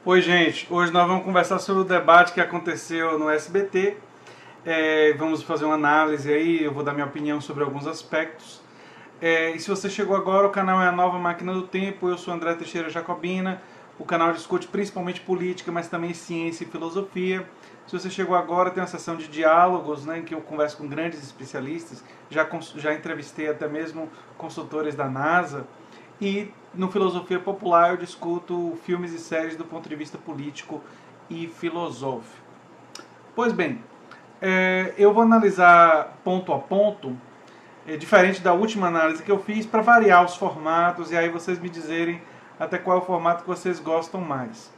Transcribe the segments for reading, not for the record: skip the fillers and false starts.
Oi, gente. Hoje nós vamos conversar sobre o debate que aconteceu no SBT. Vamos fazer uma análise aí, eu vou dar minha opinião sobre alguns aspectos. E se você chegou agora, o canal é a Nova Máquina do Tempo. Eu sou André Teixeira Jacobina. O canal discute principalmente política, mas também ciência e filosofia. Se você chegou agora, tem uma sessão de diálogos, né, em que eu converso com grandes especialistas. Já entrevistei até mesmo consultores da NASA. E no Filosofia Popular eu discuto filmes e séries do ponto de vista político e filosófico. Pois bem, eu vou analisar ponto a ponto, diferente da última análise que eu fiz, para variar os formatos e aí vocês me dizerem até qual é o formato que vocês gostam mais.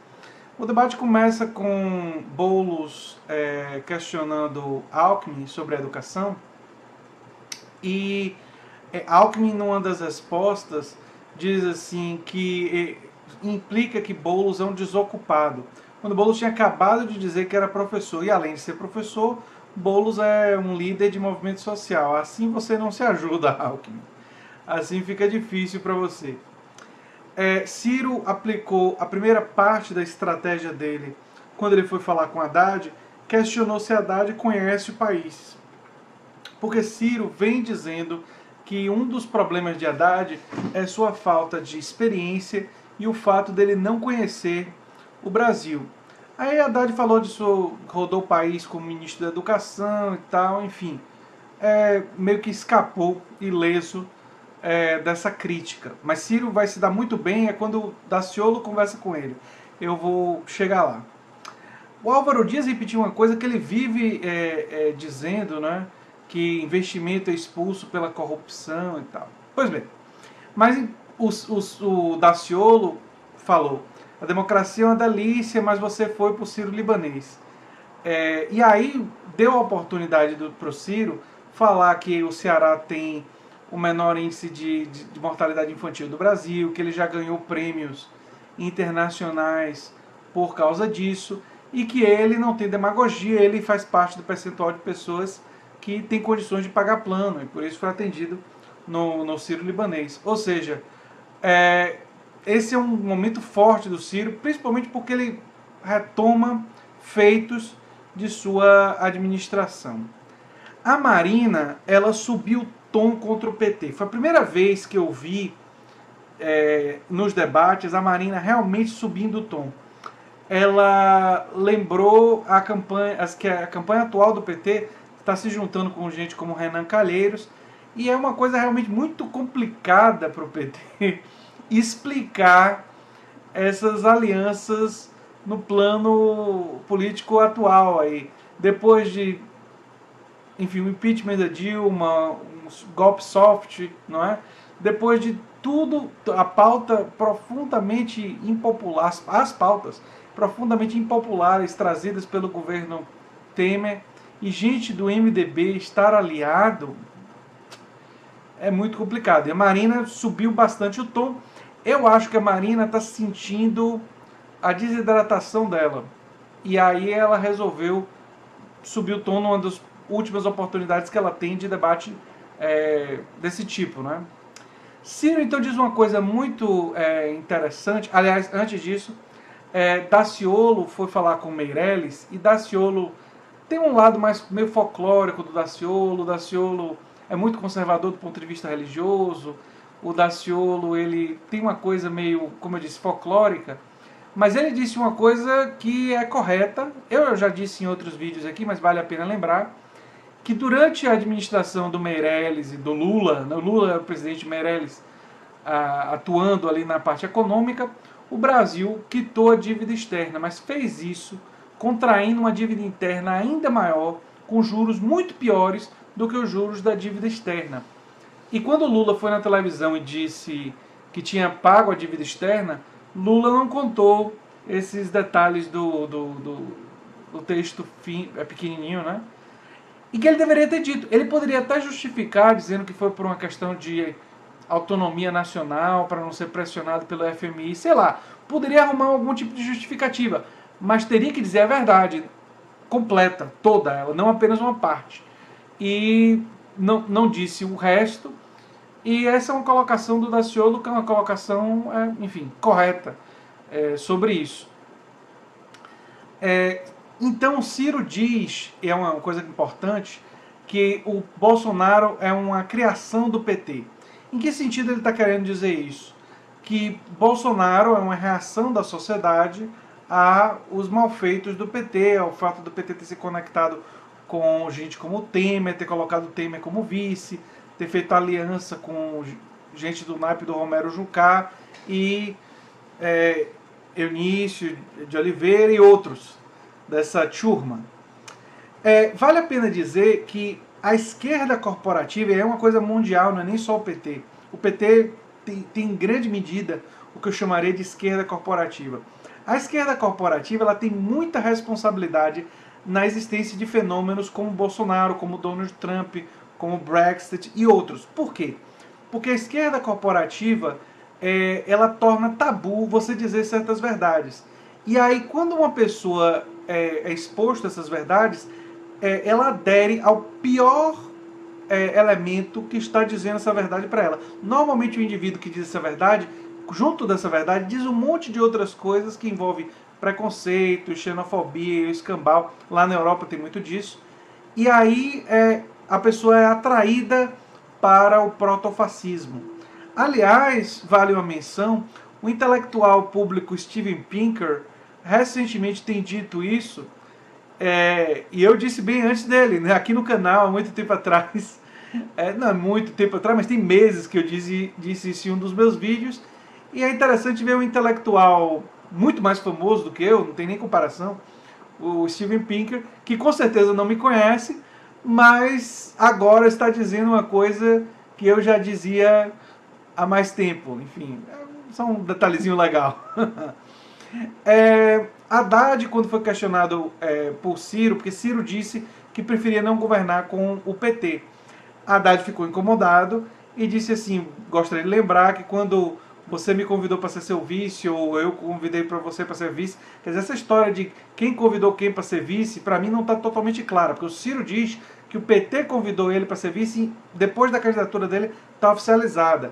O debate começa com Boulos questionando Alckmin sobre a educação e Alckmin, numa das respostas, diz assim que implica que Boulos é um desocupado. Quando Boulos tinha acabado de dizer que era professor, e além de ser professor, Boulos é um líder de movimento social. Assim você não se ajuda, Alckmin. Assim fica difícil para você. Ciro aplicou a primeira parte da estratégia dele quando ele foi falar com Haddad, questionou se Haddad conhece o país. Porque Ciro vem dizendo que um dos problemas de Haddad é sua falta de experiência e o fato dele não conhecer o Brasil. Aí Haddad falou disso, rodou o país como ministro da Educação e tal, enfim. Meio que escapou ileso dessa crítica. Mas Ciro vai se dar muito bem quando Daciolo conversa com ele. Eu vou chegar lá. O Álvaro Dias repetiu uma coisa que ele vive dizendo, né? Que investimento é expulso pela corrupção e tal. Pois bem, mas o Daciolo falou: a democracia é uma delícia, mas você foi para o Ciro Libanês. E aí deu a oportunidade para o Ciro falar que o Ceará tem o menor índice de mortalidade infantil do Brasil, que ele já ganhou prêmios internacionais por causa disso, e que ele não tem demagogia, ele faz parte do percentual de pessoas que tem condições de pagar plano, e por isso foi atendido no Ciro Libanês. Ou seja, esse é um momento forte do Ciro, principalmente porque ele retoma feitos de sua administração. A Marina, ela subiu o tom contra o PT. Foi a primeira vez que eu vi nos debates a Marina realmente subindo o tom. Ela lembrou que a campanha atual do PT está se juntando com gente como Renan Calheiros, e é uma coisa realmente muito complicada para o PT explicar essas alianças no plano político atual aí. Depois de, enfim, o impeachment da Dilma, um golpe soft, não é? Depois de tudo, a pauta profundamente impopular, as pautas profundamente impopulares trazidas pelo governo Temer, e gente do MDB estar aliado é muito complicado. E a Marina subiu bastante o tom. Eu acho que a Marina está sentindo a desidratação dela. E aí ela resolveu subir o tom numa das últimas oportunidades que ela tem de debate desse tipo, né? Ciro então diz uma coisa muito interessante. Aliás, antes disso, Daciolo foi falar com Meirelles, e Daciolo tem um lado mais meio folclórico do Daciolo. O Daciolo é muito conservador do ponto de vista religioso. O Daciolo, ele tem uma coisa meio, como eu disse, folclórica. Mas ele disse uma coisa que é correta. Eu já disse em outros vídeos aqui, mas vale a pena lembrar, que durante a administração do Meirelles e do Lula, o Lula é o presidente, Meirelles atuando ali na parte econômica, o Brasil quitou a dívida externa, mas fez isso contraindo uma dívida interna ainda maior, com juros muito piores do que os juros da dívida externa. E quando Lula foi na televisão e disse que tinha pago a dívida externa, Lula não contou esses detalhes do texto pequenininho, né? E que ele deveria ter dito. Ele poderia até justificar, dizendo que foi por uma questão de autonomia nacional, para não ser pressionado pelo FMI, sei lá. Poderia arrumar algum tipo de justificativa, mas teria que dizer a verdade completa, toda ela, não apenas uma parte. E não disse o resto. E essa é uma colocação do Daciolo, que é uma colocação, enfim, correta sobre isso. Então, Ciro diz, e é uma coisa importante, que o Bolsonaro é uma criação do PT. Em que sentido ele está querendo dizer isso? Que Bolsonaro é uma reação da sociedade aos malfeitos do PT, ao fato do PT ter se conectado com gente como o Temer, ter colocado o Temer como vice, ter feito aliança com gente do naipe do Romero Jucá e Eunício de Oliveira e outros dessa turma. Vale a pena dizer que a esquerda corporativa é uma coisa mundial, não é nem só o PT. O PT tem em grande medida o que eu chamaria de esquerda corporativa. A esquerda corporativa ela tem muita responsabilidade na existência de fenômenos como Bolsonaro, como Donald Trump, como Brexit e outros. Por quê? Porque a esquerda corporativa ela torna tabu você dizer certas verdades. E aí, quando uma pessoa é exposta a essas verdades, ela adere ao pior elemento que está dizendo essa verdade para ela. Normalmente o indivíduo que diz essa verdade, junto dessa verdade, diz um monte de outras coisas que envolvem preconceito, xenofobia, escambau. Lá na Europa tem muito disso. E aí a pessoa é atraída para o protofascismo. Aliás, vale uma menção, o intelectual público Steven Pinker recentemente tem dito isso, e eu disse bem antes dele, né, aqui no canal, há muito tempo atrás, não é muito tempo atrás, mas tem meses que eu disse isso em um dos meus vídeos, e é interessante ver um intelectual muito mais famoso do que eu, não tem nem comparação, o Steven Pinker, que com certeza não me conhece, mas agora está dizendo uma coisa que eu já dizia há mais tempo. Enfim, só um detalhezinho legal. Haddad, quando foi questionado por Ciro, porque Ciro disse que preferia não governar com o PT. Haddad ficou incomodado e disse assim, gostaria de lembrar que quando você me convidou para ser seu vice, ou eu convidei para você para ser vice, quer dizer, essa história de quem convidou quem para ser vice, para mim não está totalmente clara, porque o Ciro diz que o PT convidou ele para ser vice e depois da candidatura dele está oficializada.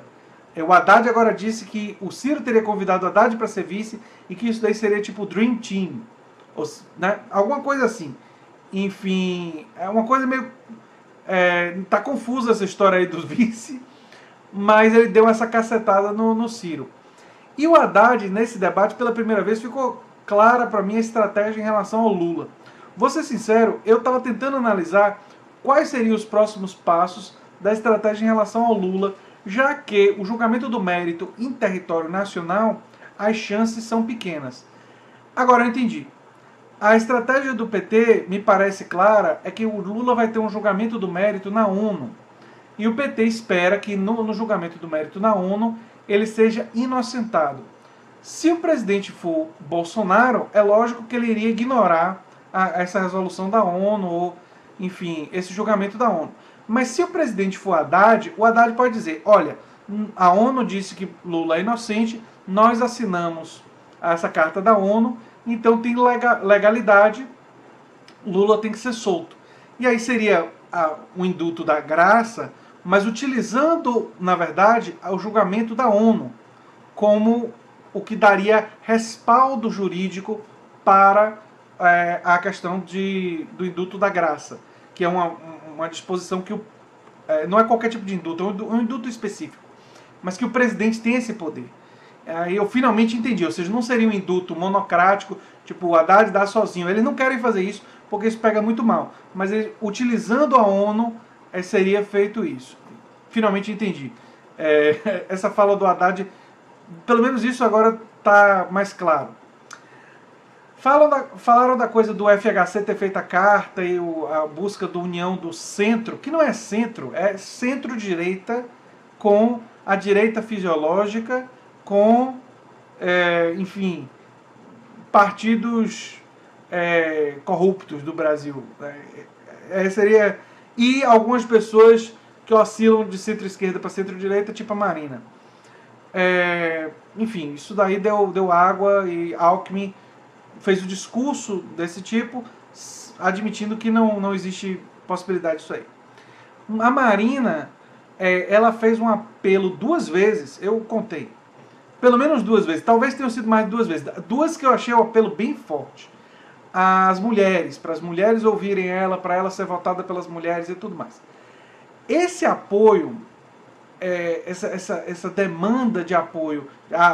O Haddad agora disse que o Ciro teria convidado o Haddad para ser vice e que isso daí seria tipo Dream Team, ou, né, alguma coisa assim. Enfim, é uma coisa meio... tá confusa essa história aí dos vice, mas ele deu essa cacetada no Ciro. E o Haddad, nesse debate, pela primeira vez, ficou clara para mim a estratégia em relação ao Lula. Vou ser sincero, eu estava tentando analisar quais seriam os próximos passos da estratégia em relação ao Lula, já que o julgamento do mérito em território nacional, as chances são pequenas. Agora eu entendi. A estratégia do PT, me parece clara, é que o Lula vai ter um julgamento do mérito na ONU. E o PT espera que no julgamento do mérito na ONU ele seja inocentado. Se o presidente for Bolsonaro, é lógico que ele iria ignorar essa resolução da ONU, ou, enfim, esse julgamento da ONU. Mas se o presidente for Haddad, o Haddad pode dizer, olha, a ONU disse que Lula é inocente, nós assinamos essa carta da ONU, então tem legalidade, Lula tem que ser solto. E aí seria o indulto da graça, mas utilizando, na verdade, o julgamento da ONU como o que daria respaldo jurídico para a questão do indulto da graça, que é uma disposição que não é qualquer tipo de indulto, é um indulto específico, mas que o presidente tem esse poder. Aí eu finalmente entendi, ou seja, não seria um indulto monocrático, tipo o Haddad dá sozinho. Eles não querem fazer isso porque isso pega muito mal, mas utilizando a ONU seria feito isso. Finalmente entendi. Essa fala do Haddad, pelo menos isso agora está mais claro. Falaram da coisa do FHC ter feito a carta e a busca da união do centro, que não é centro, é centro-direita com a direita fisiológica, com, enfim, partidos corruptos do Brasil. E algumas pessoas que oscilam de centro-esquerda para centro-direita, tipo a Marina. Enfim, isso daí deu água, e Alckmin fez um discurso desse tipo, admitindo que não existe possibilidade disso aí. A Marina, ela fez um apelo 2 vezes, eu contei, pelo menos 2 vezes, talvez tenham sido mais de 2 vezes, 2 que eu achei o apelo bem forte. às mulheres, para as mulheres ouvirem ela, para ela ser votada pelas mulheres e tudo mais. Esse apoio, essa demanda de apoio,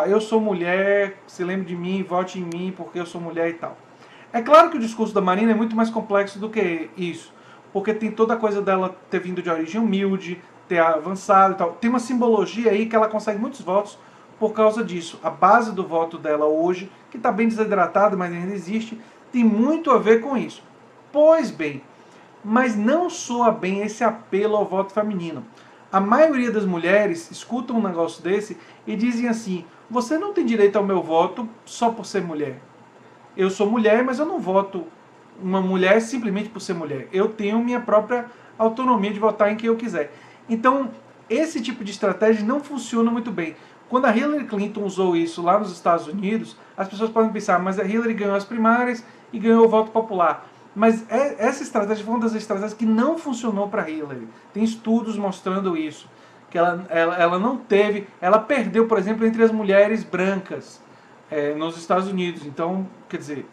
eu sou mulher, se lembre de mim, vote em mim porque eu sou mulher e tal. É claro que o discurso da Marina é muito mais complexo do que isso, porque tem toda a coisa dela ter vindo de origem humilde, ter avançado e tal. Tem uma simbologia aí que ela consegue muitos votos por causa disso. A base do voto dela hoje, que está bem desidratada, mas ainda existe, tem muito a ver com isso. Pois bem, mas não soa bem esse apelo ao voto feminino. A maioria das mulheres escutam um negócio desse e dizem assim: você não tem direito ao meu voto só por ser mulher. Eu sou mulher, mas eu não voto uma mulher simplesmente por ser mulher. Eu tenho minha própria autonomia de votar em quem eu quiser. Então, esse tipo de estratégia não funciona muito bem. Quando a Hillary Clinton usou isso lá nos Estados Unidos, as pessoas podem pensar, mas a Hillary ganhou as primárias e ganhou o voto popular. Mas essa estratégia foi uma das estratégias que não funcionou para Hillary. Tem estudos mostrando isso. Que ela não teve... Ela perdeu, por exemplo, entre as mulheres brancas nos Estados Unidos. Então, quer dizer,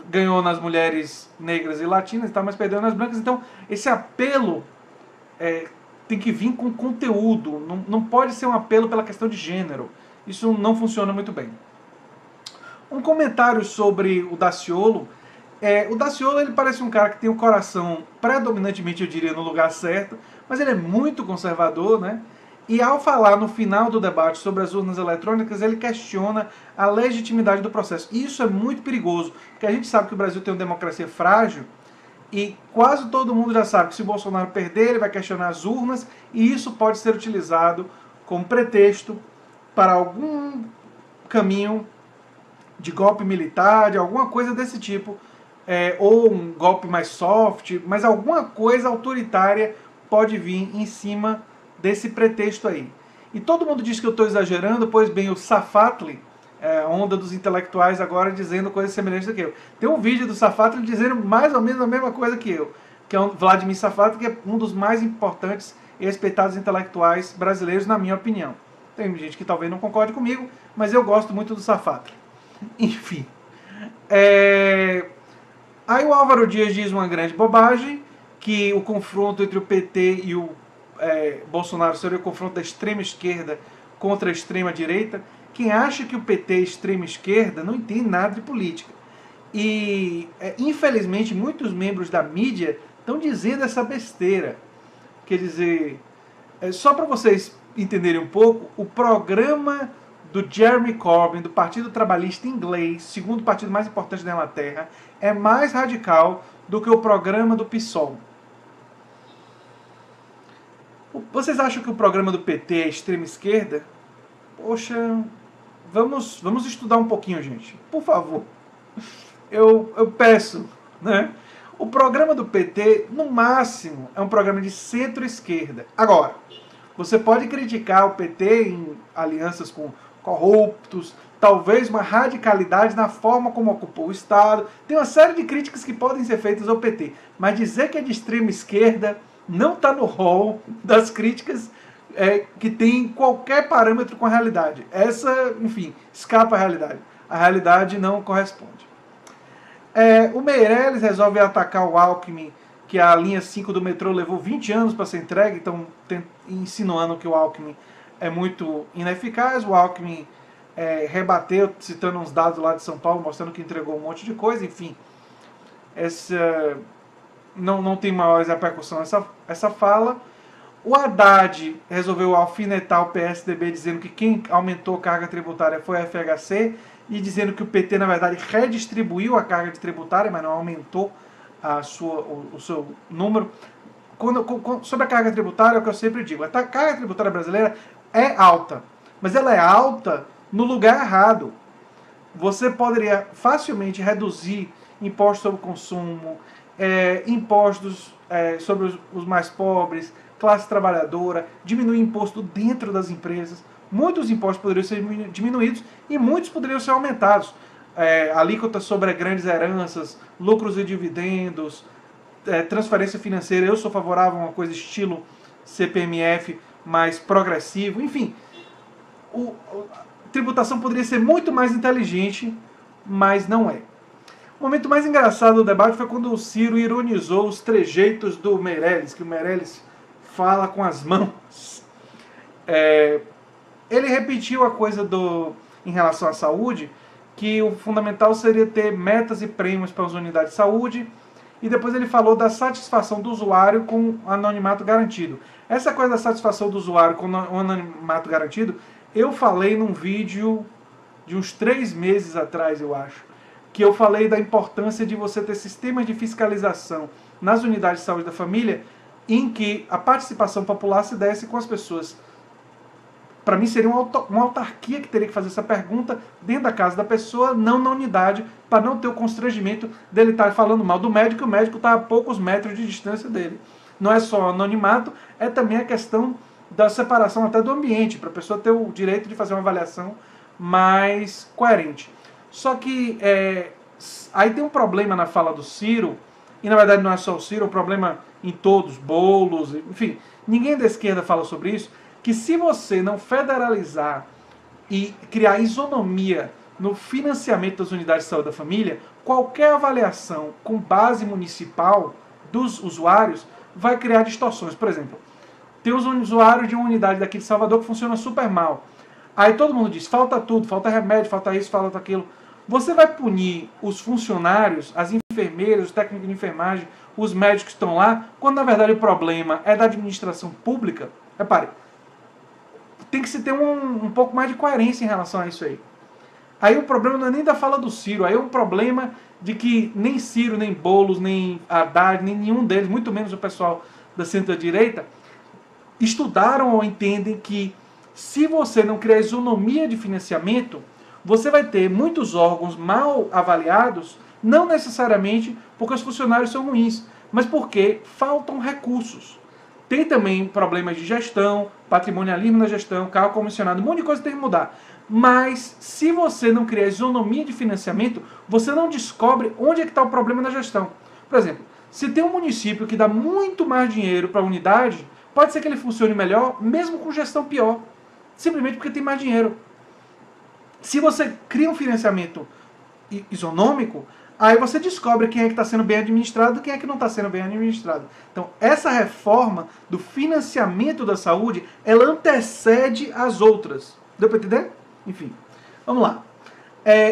ganhou nas mulheres negras e latinas e tal, mas perdeu nas brancas. Então, esse apelo tem que vir com conteúdo. Não pode ser um apelo pela questão de gênero. Isso não funciona muito bem. Um comentário sobre o Daciolo. O Daciolo, ele parece um cara que tem o coração predominantemente, eu diria, no lugar certo, mas ele é muito conservador, né? E ao falar no final do debate sobre as urnas eletrônicas, ele questiona a legitimidade do processo. E isso é muito perigoso, porque a gente sabe que o Brasil tem uma democracia frágil e quase todo mundo já sabe que se o Bolsonaro perder, ele vai questionar as urnas e isso pode ser utilizado como pretexto para algum caminho de golpe militar, de alguma coisa desse tipo, ou um golpe mais soft, mas alguma coisa autoritária pode vir em cima desse pretexto aí. E todo mundo diz que eu estou exagerando, pois bem, o Safatli, a onda dos intelectuais agora dizendo coisas semelhantes do que eu. Tem um vídeo do Safatli dizendo mais ou menos a mesma coisa que eu, que é o Vladimir Safatli, que é um dos mais importantes e respeitados intelectuais brasileiros, na minha opinião. Tem gente que talvez não concorde comigo, mas eu gosto muito do Safatli. Enfim. Aí o Álvaro Dias diz uma grande bobagem, que o confronto entre o PT e o Bolsonaro seria o confronto da extrema esquerda contra a extrema direita. Quem acha que o PT é extrema esquerda não entende nada de política. E, infelizmente, muitos membros da mídia estão dizendo essa besteira. Quer dizer, só para vocês entenderem um pouco, o programa do Jeremy Corbyn, do Partido Trabalhista Inglês, segundo partido mais importante da Inglaterra, é mais radical do que o programa do PSOL. Vocês acham que o programa do PT é extrema esquerda? Poxa, vamos estudar um pouquinho, gente. Por favor. Eu peço, né? O programa do PT, no máximo, é um programa de centro-esquerda. Agora, você pode criticar o PT em alianças com corruptos, talvez uma radicalidade na forma como ocupou o Estado. Tem uma série de críticas que podem ser feitas ao PT. Mas dizer que é de extrema esquerda não está no rol das críticas que tem qualquer parâmetro com a realidade. Essa, enfim, escapa à realidade. A realidade não corresponde. O Meirelles resolve atacar o Alckmin, que a linha 5 do metrô levou 20 anos para ser entregue, então insinuando que o Alckmin é muito ineficaz. O Alckmin rebateu, citando uns dados lá de São Paulo, mostrando que entregou um monte de coisa, enfim. Não tem maior repercussão essa fala. O Haddad resolveu alfinetar o PSDB, dizendo que quem aumentou a carga tributária foi a FHC, e dizendo que o PT, na verdade, redistribuiu a carga tributária, mas não aumentou o seu número. Sobre a carga tributária, é o que eu sempre digo. A carga tributária brasileira é alta, mas ela é alta no lugar errado. Você poderia facilmente reduzir impostos sobre o consumo, impostos sobre os mais pobres, classe trabalhadora, diminuir imposto dentro das empresas. Muitos impostos poderiam ser diminuídos e muitos poderiam ser aumentados. Alíquota sobre grandes heranças, lucros e dividendos, transferência financeira. Eu sou favorável a uma coisa estilo CPMF mais progressivo. Enfim, a tributação poderia ser muito mais inteligente, mas não é. O momento mais engraçado do debate foi quando o Ciro ironizou os trejeitos do Meirelles, que o Meirelles fala com as mãos. Ele repetiu a coisa em relação à saúde, que o fundamental seria ter metas e prêmios para as unidades de saúde, e depois ele falou da satisfação do usuário com o anonimato garantido. Essa coisa da satisfação do usuário com o anonimato garantido, eu falei num vídeo de uns 3 meses atrás, eu acho, que eu falei da importância de você ter sistemas de fiscalização nas unidades de saúde da família, em que a participação popular se desse com as pessoas. Para mim seria uma autarquia que teria que fazer essa pergunta dentro da casa da pessoa, não na unidade, para não ter o constrangimento dele estar falando mal do médico, e o médico está a poucos metros de distância dele. Não é só anonimato, é também a questão da separação até do ambiente, para a pessoa ter o direito de fazer uma avaliação mais coerente. Só que aí tem um problema na fala do Ciro, e na verdade não é só o Ciro, é um problema em todos, Boulos, enfim, ninguém da esquerda fala sobre isso, que se você não federalizar e criar isonomia no financiamento das unidades de saúde da família, qualquer avaliação com base municipal dos usuários vai criar distorções. Por exemplo, tem os usuários de uma unidade daqui de Salvador que funciona super mal. Aí todo mundo diz, falta tudo, falta remédio, falta isso, falta aquilo. Você vai punir os funcionários, as enfermeiras, os técnicos de enfermagem, os médicos que estão lá, quando na verdade o problema é da administração pública? Repare, tem que se ter um pouco mais de coerência em relação a isso aí. Aí o problema não é nem da fala do Ciro, aí é um problema de que nem Ciro, nem Boulos, nem Haddad, nem nenhum deles, muito menos o pessoal da centro-direita, estudaram ou entendem que se você não criar isonomia de financiamento, você vai ter muitos órgãos mal avaliados, não necessariamente porque os funcionários são ruins, mas porque faltam recursos. Tem também problemas de gestão, patrimonialismo na gestão, cargo comissionado, um monte de coisa que tem que mudar. Mas se você não criar isonomia de financiamento, você não descobre onde é que está o problema na gestão. Por exemplo, se tem um município que dá muito mais dinheiro para a unidade, pode ser que ele funcione melhor, mesmo com gestão pior. Simplesmente porque tem mais dinheiro. Se você cria um financiamento isonômico, aí você descobre quem é que está sendo bem administrado e quem é que não está sendo bem administrado. Então, essa reforma do financiamento da saúde, ela antecede as outras. Deu para entender? Enfim, vamos lá.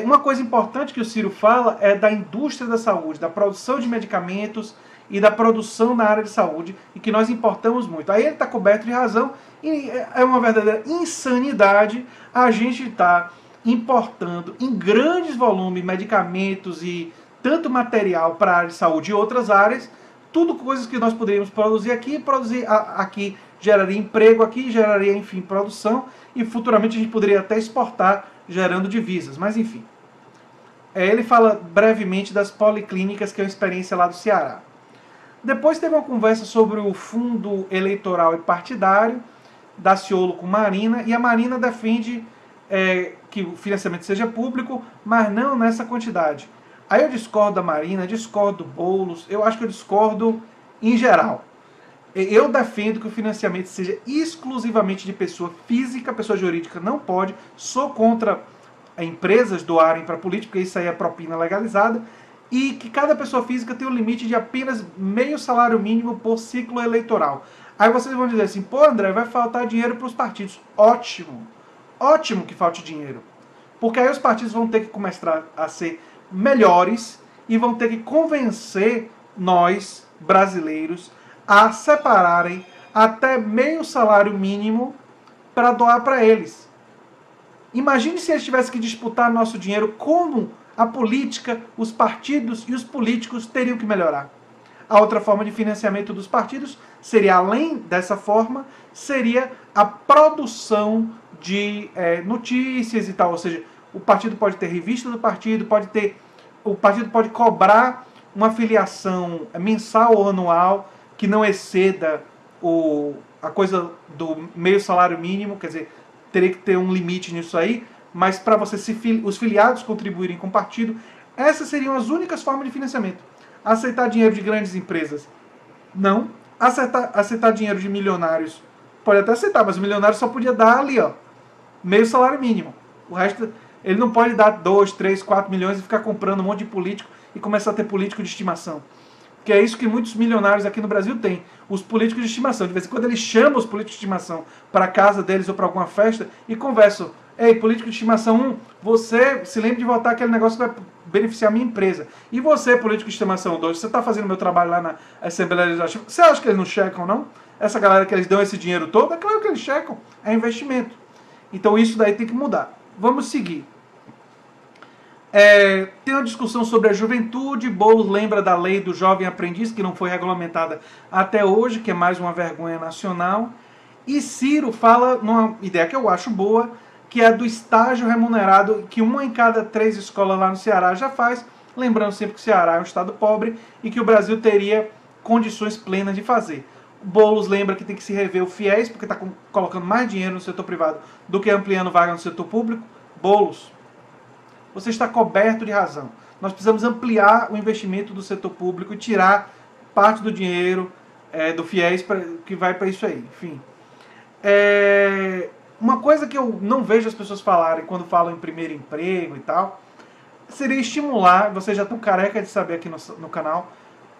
Uma coisa importante que o Ciro fala é da indústria da saúde, da produção de medicamentos e da produção na área de saúde, e que nós importamos muito. Aí ele está coberto de razão, e é uma verdadeira insanidade a gente estar importando em grandes volumes medicamentos e tanto material para a área de saúde e outras áreas, tudo coisas que nós poderíamos produzir aqui geraria emprego aqui, geraria, enfim, produção, e futuramente a gente poderia até exportar, gerando divisas, mas enfim. Ele fala brevemente das policlínicas, que é uma experiência lá do Ceará. Depois teve uma conversa sobre o fundo eleitoral e partidário, Daciolo com Marina, e a Marina defende que o financiamento seja público, mas não nessa quantidade. Aí eu discordo da Marina, discordo do Boulos, eu acho que eu discordo em geral. Eu defendo que o financiamento seja exclusivamente de pessoa física, pessoa jurídica não pode, sou contra empresas doarem para política, porque isso aí é propina legalizada, e que cada pessoa física tem um limite de apenas meio salário mínimo por ciclo eleitoral. Aí vocês vão dizer assim, pô André, vai faltar dinheiro para os partidos. Ótimo, ótimo que falte dinheiro, porque aí os partidos vão ter que começar a ser melhores e vão ter que convencer nós, brasileiros, a separarem até meio salário mínimo para doar para eles. Imagine se eles tivessem que disputar nosso dinheiro, como a política, os partidos e os políticos teriam que melhorar. A outra forma de financiamento dos partidos seria, além dessa forma, seria a produção de notícias e tal. Ou seja, o partido pode ter revista do partido, o partido pode cobrar uma filiação mensal ou anual que não exceda a coisa do meio salário mínimo, quer dizer, teria que ter um limite nisso aí, mas para os filiados contribuírem com o partido, essas seriam as únicas formas de financiamento. Aceitar dinheiro de grandes empresas, não. Aceitar dinheiro de milionários, pode até aceitar, mas o milionário só podia dar ali, ó, meio salário mínimo. O resto, Ele não pode dar 2, 3, 4 milhões e ficar comprando um monte de político e começar a ter político de estimação. Que é isso que muitos milionários aqui no Brasil têm, os políticos de estimação. De vez em quando eles chamam os políticos de estimação para a casa deles ou para alguma festa e conversam. Ei, político de estimação 1, você se lembre de votar aquele negócio que vai beneficiar a minha empresa. E você, político de estimação 2, você está fazendo meu trabalho lá na Assembleia Legislativa, você acha que eles não checam, não? Essa galera que eles dão esse dinheiro todo, é claro que eles checam, é investimento. Então isso daí tem que mudar. Vamos seguir. Tem uma discussão sobre a juventude. Boulos lembra da lei do jovem aprendiz, que não foi regulamentada até hoje, que é mais uma vergonha nacional. E Ciro fala numa ideia que eu acho boa, que é do estágio remunerado, que 1 em cada 3 escolas lá no Ceará já faz, lembrando sempre que o Ceará é um estado pobre e que o Brasil teria condições plenas de fazer. Boulos lembra que tem que se rever o FIES, porque está colocando mais dinheiro no setor privado do que ampliando vaga no setor público. Boulos, você está coberto de razão. Nós precisamos ampliar o investimento do setor público e tirar parte do dinheiro do FIES que vai para isso aí. Enfim. Uma coisa que eu não vejo as pessoas falarem quando falam em primeiro emprego e tal, seria estimular, vocês já estão careca de saber aqui no canal,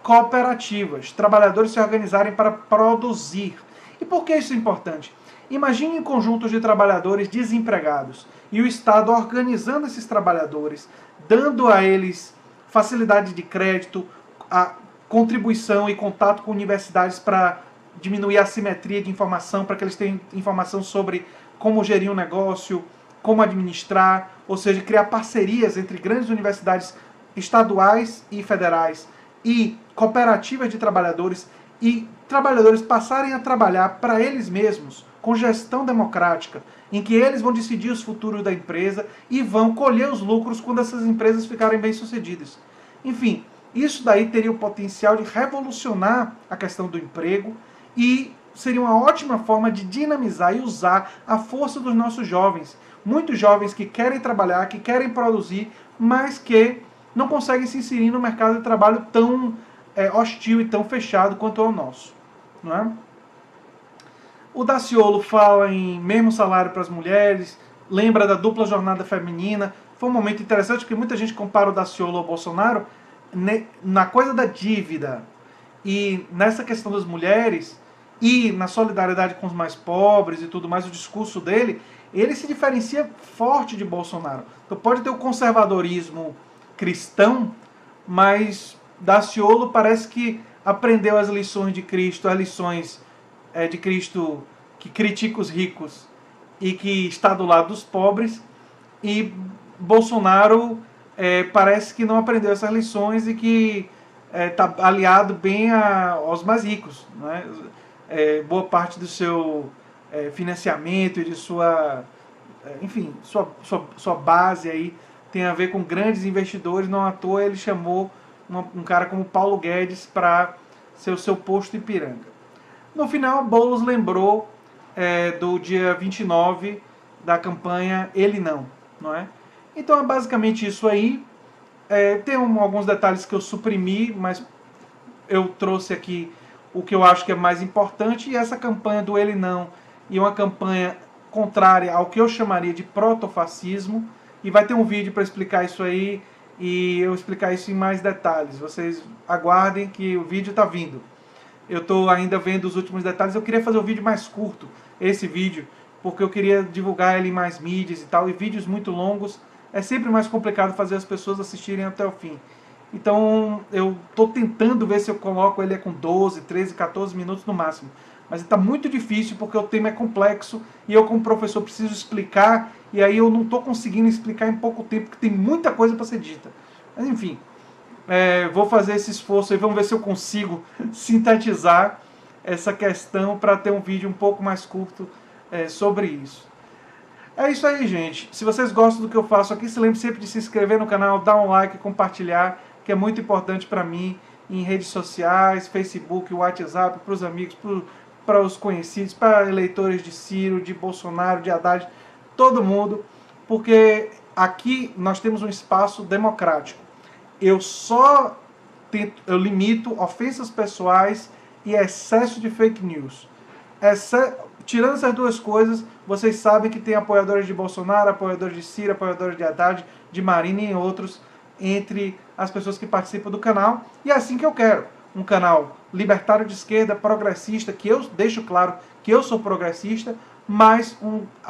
cooperativas, trabalhadores se organizarem para produzir. E por que isso é importante? Imagine conjuntos de trabalhadores desempregados e o Estado organizando esses trabalhadores, dando a eles facilidade de crédito, a contribuição e contato com universidades para diminuir a assimetria de informação, para que eles tenham informação sobre como gerir um negócio, como administrar, ou seja, criar parcerias entre grandes universidades estaduais e federais e cooperativas de trabalhadores, e trabalhadores passarem a trabalhar para eles mesmos, com gestão democrática, em que eles vão decidir os futuros da empresa e vão colher os lucros quando essas empresas ficarem bem-sucedidas. Enfim, isso daí teria o potencial de revolucionar a questão do emprego e seria uma ótima forma de dinamizar e usar a força dos nossos jovens. Muitos jovens que querem trabalhar, que querem produzir, mas que não conseguem se inserir no mercado de trabalho tão hostil e tão fechado quanto é o nosso. Não é? O Daciolo fala em mesmo salário para as mulheres, lembra da dupla jornada feminina. Foi um momento interessante porque muita gente compara o Daciolo ao Bolsonaro na coisa da dívida e nessa questão das mulheres e na solidariedade com os mais pobres e tudo mais. O discurso dele, ele se diferencia forte de Bolsonaro. Então pode ter o conservadorismo cristão, mas Daciolo parece que aprendeu as lições de Cristo, as lições de Cristo que critica os ricos e que está do lado dos pobres, e Bolsonaro parece que não aprendeu essas lições e que está aliado bem aos mais ricos, né? Boa parte do seu financiamento e de sua base aí tem a ver com grandes investidores. Não à toa ele chamou um cara como Paulo Guedes para ser o seu posto Ipiranga. No final, Boulos lembrou do dia 29 da campanha Ele não é? Então é basicamente isso aí. Tem alguns detalhes que eu suprimi, mas eu trouxe aqui o que eu acho que é mais importante. E essa campanha do Ele Não e uma campanha contrária ao que eu chamaria de protofascismo. E vai ter um vídeo para explicar isso aí e eu explicar isso em mais detalhes. Vocês aguardem que o vídeo está vindo. Eu estou ainda vendo os últimos detalhes. Eu queria fazer um vídeo mais curto, esse vídeo, porque eu queria divulgar ele em mais mídias e tal. E vídeos muito longos é sempre mais complicado fazer as pessoas assistirem até o fim. Então eu estou tentando ver se eu coloco ele com 12, 13, 14 minutos no máximo. Mas está muito difícil porque o tema é complexo e eu como professor preciso explicar. E aí eu não estou conseguindo explicar em pouco tempo, porque tem muita coisa para ser dita. Mas enfim, vou fazer esse esforço e vamos ver se eu consigo sintetizar essa questão para ter um vídeo um pouco mais curto sobre isso. É isso aí, gente. Se vocês gostam do que eu faço aqui, se lembre sempre de se inscrever no canal, dar um like, compartilhar, que é muito importante para mim, em redes sociais, Facebook, WhatsApp, para os amigos, para os conhecidos, para eleitores de Ciro, de Bolsonaro, de Haddad, todo mundo, porque aqui nós temos um espaço democrático. Eu limito ofensas pessoais e excesso de fake news. tirando essas duas coisas, vocês sabem que tem apoiadores de Bolsonaro, apoiadores de Ciro, apoiadores de Haddad, de Marina e outros, entre as pessoas que participam do canal. E é assim que eu quero. Um canal libertário de esquerda, progressista, que eu deixo claro que eu sou progressista, mas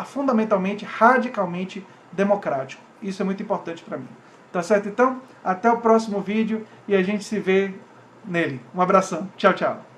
fundamentalmente, radicalmente democrático. Isso é muito importante para mim. Tá certo? Então, até o próximo vídeo e a gente se vê nele. Um abração. Tchau, tchau.